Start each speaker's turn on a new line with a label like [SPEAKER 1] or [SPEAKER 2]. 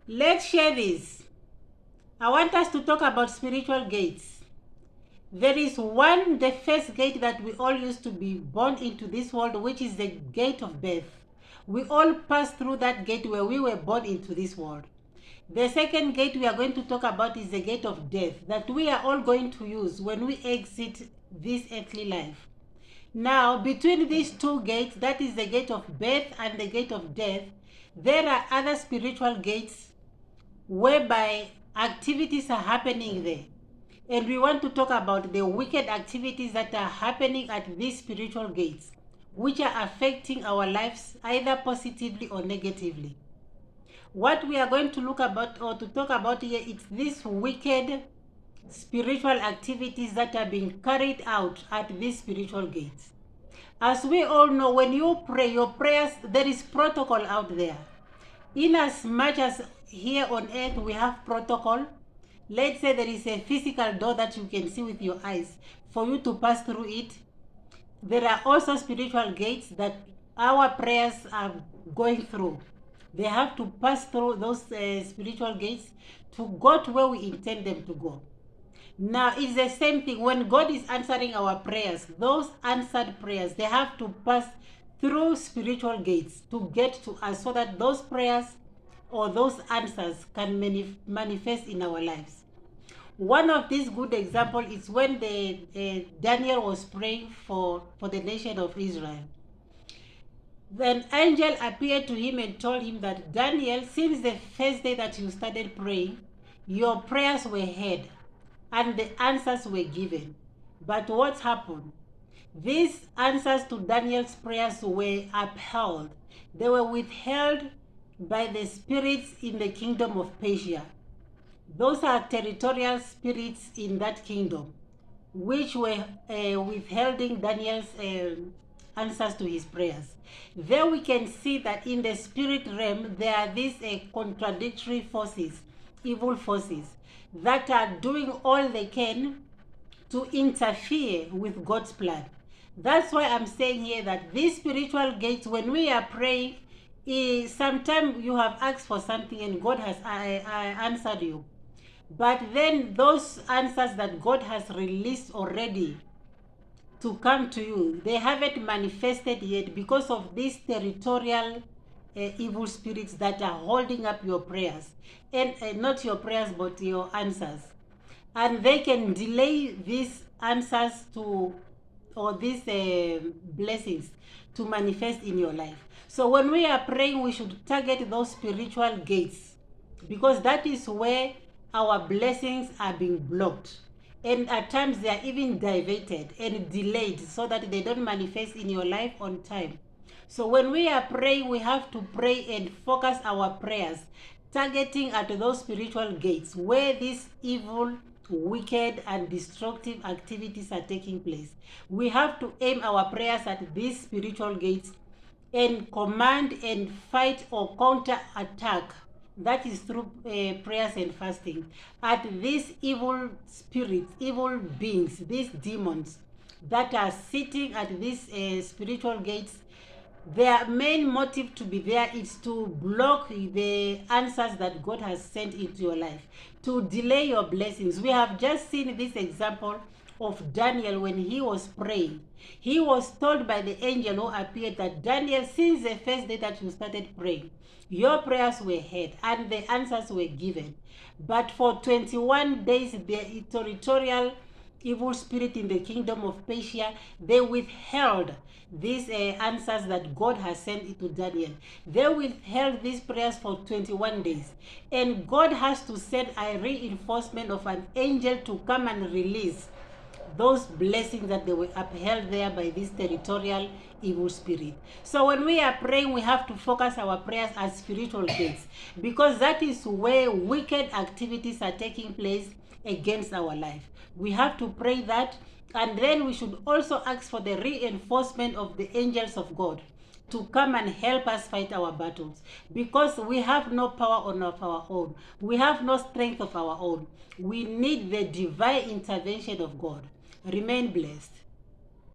[SPEAKER 1] Let's share this. I want us to talk about spiritual gates. There is one, the first gate that we all used to be born into this world, which is the gate of birth. We all pass through that gate where we were born into this world. The second gate we are going to talk about is the gate of death that we are all going to use when we exit this earthly life. Now, between these two gates, that is the gate of birth and the gate of death, there are other spiritual gates whereby activities are happening there. And we want to talk about the wicked activities that are happening at these spiritual gates, which are affecting our lives either positively or negatively. What we are going to look about or to talk about here is these wicked spiritual activities that are being carried out at these spiritual gates. As we all know, when you pray, your prayers, there is protocol out there. In as much as here on earth we have protocol, let's say there is a physical door that you can see with your eyes. For you to pass through it, there are also spiritual gates that our prayers are going through. They have to pass through those spiritual gates to go to where we intend them to go. Now, it's the same thing. When God is answering our prayers, those answered prayers, they have to pass through spiritual gates to get to us so that those prayers or those answers can manifest in our lives. One of these good examples is when Daniel was praying for the nation of Israel. Then angel appeared to him and told him that, Daniel, since the first day that you started praying, your prayers were heard and the answers were given. But what happened? These answers to Daniel's prayers were upheld. They were withheld by the spirits in the kingdom of Persia. Those are territorial spirits in that kingdom, which were withholding Daniel's answers to his prayers. There we can see that in the spirit realm, there are these contradictory forces, evil forces, that are doing all they can to interfere with God's plan. That's why I'm saying here that these spiritual gates, when we are praying, sometimes you have asked for something and God has answered you. But then those answers that God has released already to come to you, they haven't manifested yet because of these territorial evil spirits that are holding up your prayers. And not your prayers, but your answers. And they can delay these answers to, or these blessings to manifest in your life. So when we are praying, we should target those spiritual gates, because that is where our blessings are being blocked. And at times they are even diverted and delayed so that they don't manifest in your life on time. So when we are praying, we have to pray and focus our prayers, targeting at those spiritual gates where these evil, wicked, and destructive activities are taking place. We have to aim our prayers at these spiritual gates and command and fight or counter attack, that is through prayers and fasting, at these evil spirits, evil beings, these demons that are sitting at these spiritual gates. Their main motive to be there is to block the answers that God has sent into your life, to delay your blessings. We have just seen this example of Daniel when he was praying. He was told by the angel who appeared that, Daniel, since the first day that you started praying, your prayers were heard and the answers were given. But for 21 days, the territorial evil spirit in the kingdom of Persia, they withheld these answers that God has sent into Daniel. They withheld these prayers for 21 days. And God has to send a reinforcement of an angel to come and release those blessings that they were upheld there by this territorial evil spirit. So when we are praying, we have to focus our prayers as spiritual gates, because that is where wicked activities are taking place against our life. We have to pray that, and then we should also ask for the reinforcement of the angels of God to come and help us fight our battles, because we have no power of our own. We have no strength of our own. We need the divine intervention of God. Remain blessed.